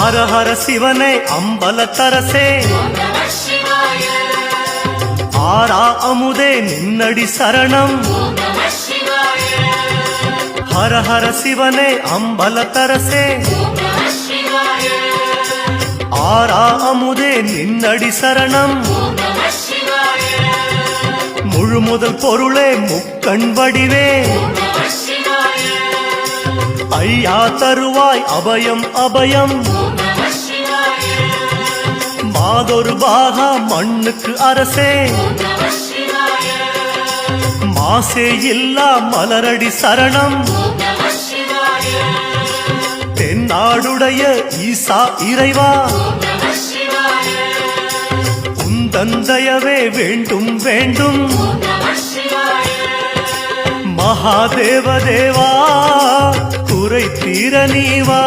ஹர ஹர சிவனே அம்பலத்தரசே ஆரா அமுதே நின்னடி சரணம் ஹர ஹர சிவனே அம்பலத்தரசே ஆரா அமுதே நின்னடி சரணம் முழு முதல் பொருளே முக்கண் வடிவே ஐயா தருவாய் அபயம் அபயம் மாதொரு பாகா மண்ணுக்கு அரசே மாசே இல்லா மலரடி சரணம் தென்னாடுடைய ஈசா இறைவா உந்தந்தயவே வேண்டும் வேண்டும் மகாதேவ தேவா குறை தீர நீவா